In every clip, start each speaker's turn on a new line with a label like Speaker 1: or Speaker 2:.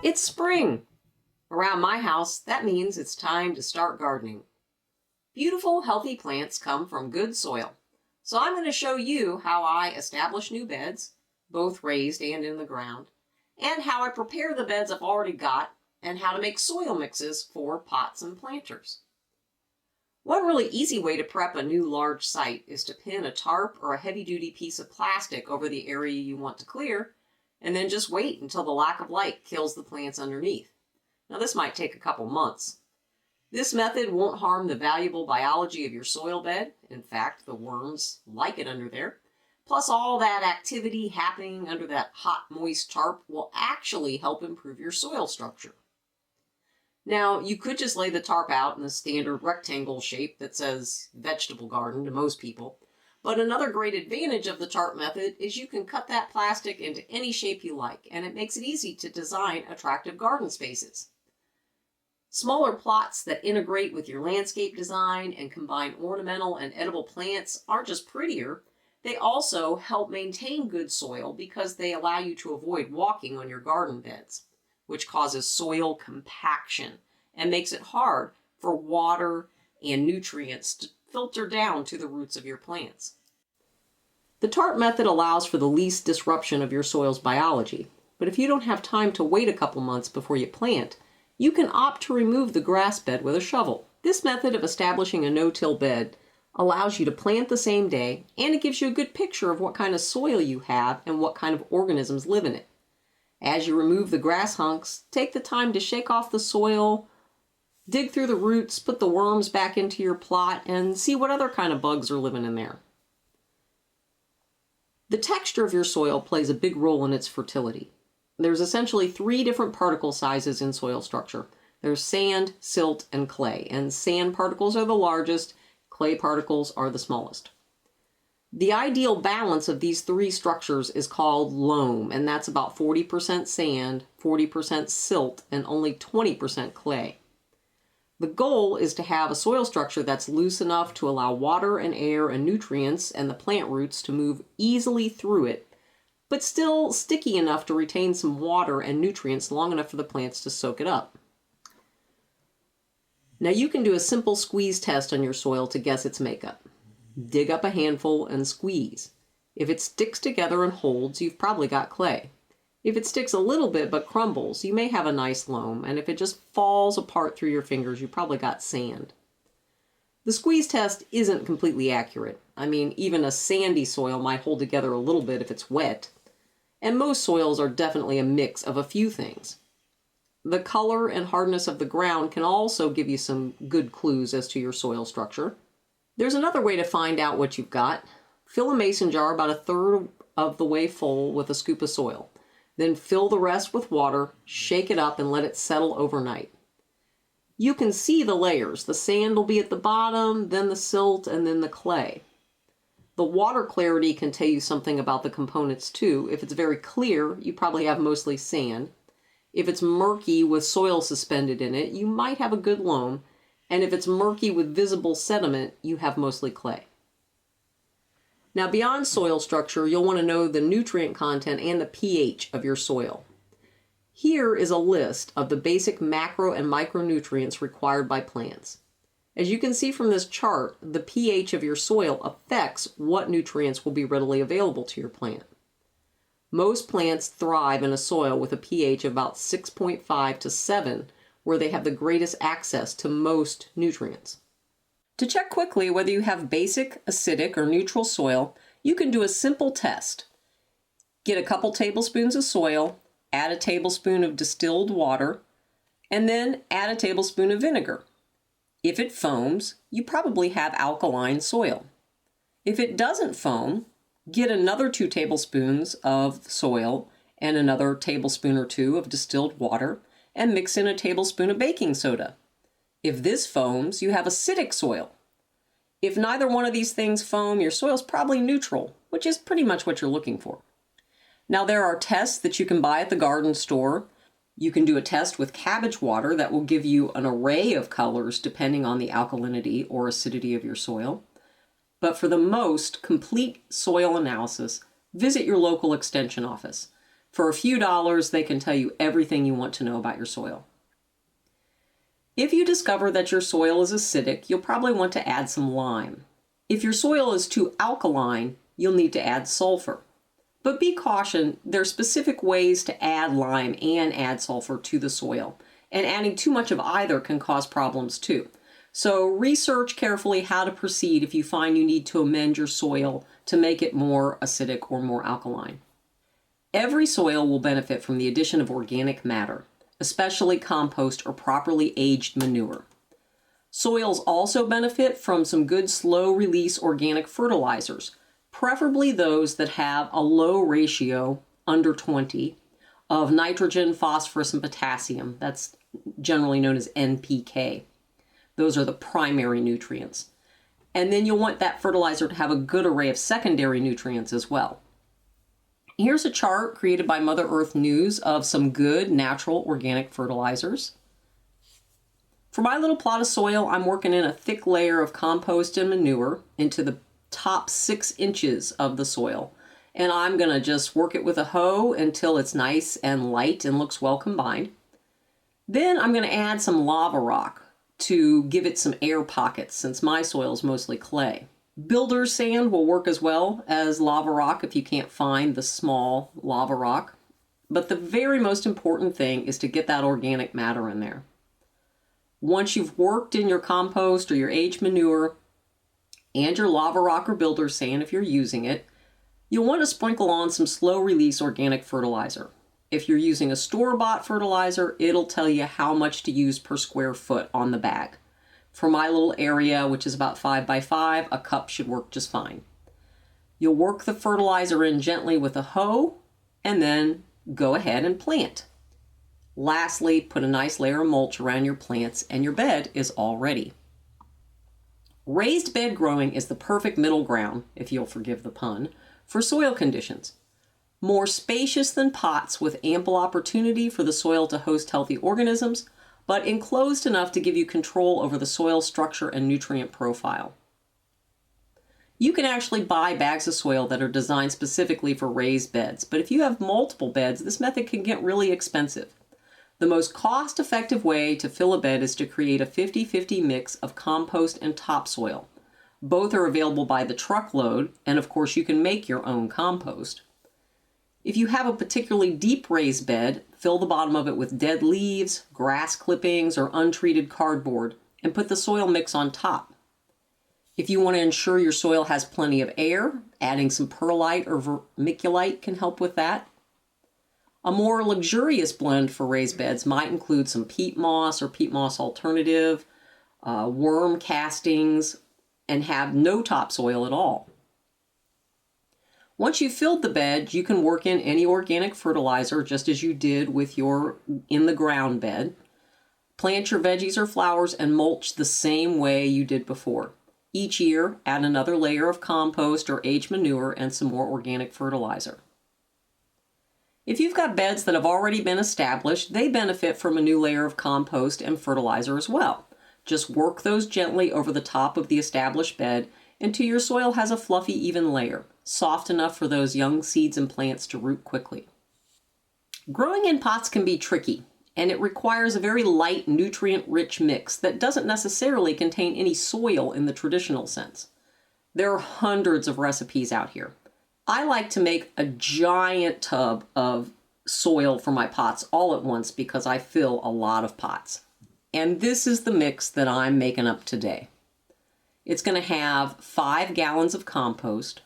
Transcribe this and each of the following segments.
Speaker 1: It's spring. Around my house, that means it's time to start gardening. Beautiful, healthy plants come from good soil. So I'm going to show you how I establish new beds, both raised and in the ground, and how I prepare the beds I've already got, and how to make soil mixes for pots and planters. One really easy way to prep a new large site is to pin a tarp or a heavy-duty piece of plastic over the area you want to clear, and then just wait until the lack of light kills the plants underneath. Now this might take a couple months. This method won't harm the valuable biology of your soil bed. In fact, the worms like it under there. Plus all that activity happening under that hot, moist tarp will actually help improve your soil structure. Now, you could just lay the tarp out in the standard rectangle shape that says vegetable garden to most people. But another great advantage of the tarp method is you can cut that plastic into any shape you like, and it makes it easy to design attractive garden spaces. Smaller plots that integrate with your landscape design and combine ornamental and edible plants aren't just prettier, they also help maintain good soil because they allow you to avoid walking on your garden beds, which causes soil compaction and makes it hard for water and nutrients to filter down to the roots of your plants. The tarp method allows for the least disruption of your soil's biology, but if you don't have time to wait a couple months before you plant, you can opt to remove the grass bed with a shovel. This method of establishing a no-till bed allows you to plant the same day, and it gives you a good picture of what kind of soil you have and what kind of organisms live in it. As you remove the grass hunks, take the time to shake off the soil, dig through the roots, put the worms back into your plot, and see what other kind of bugs are living in there. The texture of your soil plays a big role in its fertility. There's essentially 3 different particle sizes in soil structure. There's sand, silt, and clay, and sand particles are the largest, clay particles are the smallest. The ideal balance of these 3 structures is called loam, and that's about 40% sand, 40% silt, and only 20% clay. The goal is to have a soil structure that's loose enough to allow water and air and nutrients and the plant roots to move easily through it, but still sticky enough to retain some water and nutrients long enough for the plants to soak it up. Now you can do a simple squeeze test on your soil to guess its makeup. Dig up a handful and squeeze. If it sticks together and holds, you've probably got clay. If it sticks a little bit but crumbles, you may have a nice loam, and if it just falls apart through your fingers, you probably got sand. The squeeze test isn't completely accurate. I mean, even a sandy soil might hold together a little bit if it's wet, and most soils are definitely a mix of a few things. The color and hardness of the ground can also give you some good clues as to your soil structure. There's another way to find out what you've got. Fill a mason jar about 1/3 of the way full with a scoop of soil. Then fill the rest with water, shake it up, and let it settle overnight. You can see the layers. The sand will be at the bottom, then the silt, and then the clay. The water clarity can tell you something about the components too. If it's very clear, you probably have mostly sand. If it's murky with soil suspended in it, you might have a good loam. And if it's murky with visible sediment, you have mostly clay. Now beyond soil structure, you'll want to know the nutrient content and the pH of your soil. Here is a list of the basic macro and micronutrients required by plants. As you can see from this chart, the pH of your soil affects what nutrients will be readily available to your plant. Most plants thrive in a soil with a pH of about 6.5 to 7, where they have the greatest access to most nutrients. To check quickly whether you have basic, acidic, or neutral soil, you can do a simple test. Get a couple tablespoons of soil, add a tablespoon of distilled water, and then add a tablespoon of vinegar. If it foams, you probably have alkaline soil. If it doesn't foam, get another 2 tablespoons of soil and another tablespoon or 2 of distilled water, and mix in a tablespoon of baking soda. If this foams, you have acidic soil. If neither one of these things foam, your soil's probably neutral, which is pretty much what you're looking for. Now there are tests that you can buy at the garden store. You can do a test with cabbage water that will give you an array of colors depending on the alkalinity or acidity of your soil. But for the most complete soil analysis, visit your local extension office. For a few dollars, they can tell you everything you want to know about your soil. If you discover that your soil is acidic, you'll probably want to add some lime. If your soil is too alkaline, you'll need to add sulfur. But be cautioned, there are specific ways to add lime and add sulfur to the soil, and adding too much of either can cause problems too. So research carefully how to proceed if you find you need to amend your soil to make it more acidic or more alkaline. Every soil will benefit from the addition of organic matter, especially compost or properly aged manure. Soils also benefit from some good slow-release organic fertilizers, preferably those that have a low ratio, under 20, of nitrogen, phosphorus, and potassium. That's generally known as NPK. Those are the primary nutrients. And then you'll want that fertilizer to have a good array of secondary nutrients as well. Here's a chart created by Mother Earth News of some good natural organic fertilizers. For my little plot of soil, I'm working in a thick layer of compost and manure into the top 6 inches of the soil. And I'm going to just work it with a hoe until it's nice and light and looks well combined. Then I'm going to add some lava rock to give it some air pockets since my soil is mostly clay. Builder's sand will work as well as lava rock if you can't find the small lava rock. But the very most important thing is to get that organic matter in there. Once you've worked in your compost or your aged manure and your lava rock or builder's sand if you're using it, you'll want to sprinkle on some slow-release organic fertilizer. If you're using a store-bought fertilizer, it'll tell you how much to use per square foot on the bag. For my little area, which is about 5 by 5, a cup should work just fine. You'll work the fertilizer in gently with a hoe and then go ahead and plant. Lastly, put a nice layer of mulch around your plants and your bed is all ready. Raised bed growing is the perfect middle ground, if you'll forgive the pun, for soil conditions. More spacious than pots with ample opportunity for the soil to host healthy organisms, but enclosed enough to give you control over the soil structure and nutrient profile. You can actually buy bags of soil that are designed specifically for raised beds, but if you have multiple beds, this method can get really expensive. The most cost-effective way to fill a bed is to create a 50-50 mix of compost and topsoil. Both are available by the truckload, and of course you can make your own compost. If you have a particularly deep raised bed, fill the bottom of it with dead leaves, grass clippings, or untreated cardboard, and put the soil mix on top. If you want to ensure your soil has plenty of air, adding some perlite or vermiculite can help with that. A more luxurious blend for raised beds might include some peat moss or peat moss alternative, worm castings, and have no topsoil at all. Once you've filled the bed, you can work in any organic fertilizer just as you did with your in-the-ground bed. Plant your veggies or flowers and mulch the same way you did before. Each year, add another layer of compost or aged manure and some more organic fertilizer. If you've got beds that have already been established, they benefit from a new layer of compost and fertilizer as well. Just work those gently over the top of the established bed until your soil has a fluffy, even layer, soft enough for those young seeds and plants to root quickly. Growing in pots can be tricky, and it requires a very light, nutrient-rich mix that doesn't necessarily contain any soil in the traditional sense. There are hundreds of recipes out here. I like to make a giant tub of soil for my pots all at once because I fill a lot of pots. And this is the mix that I'm making up today. It's going to have 5 gallons of compost,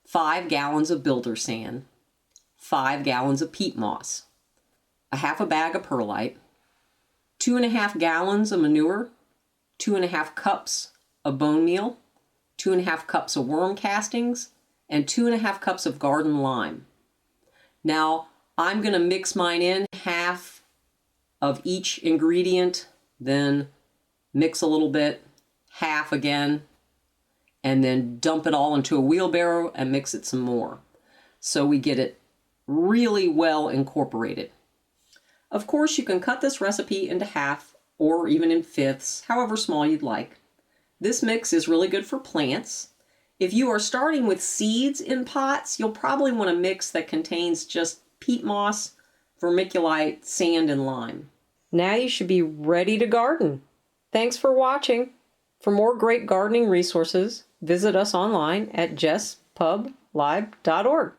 Speaker 1: 5 gallons of builder sand, 5 gallons of peat moss, a half a bag of perlite, 2.5 gallons of manure, 2.5 cups of bone meal, 2.5 cups of worm castings, and 2.5 cups of garden lime. Now, I'm going to mix mine in, half of each ingredient, then mix a little bit, half again, and then dump it all into a wheelbarrow and mix it some more. So we get it really well incorporated. Of course, you can cut this recipe into half or even in fifths, however small you'd like. This mix is really good for plants. If you are starting with seeds in pots, you'll probably want a mix that contains just peat moss, vermiculite, sand, and lime. Now you should be ready to garden. Thanks for watching. For more great gardening resources, visit us online at jesspublib.org.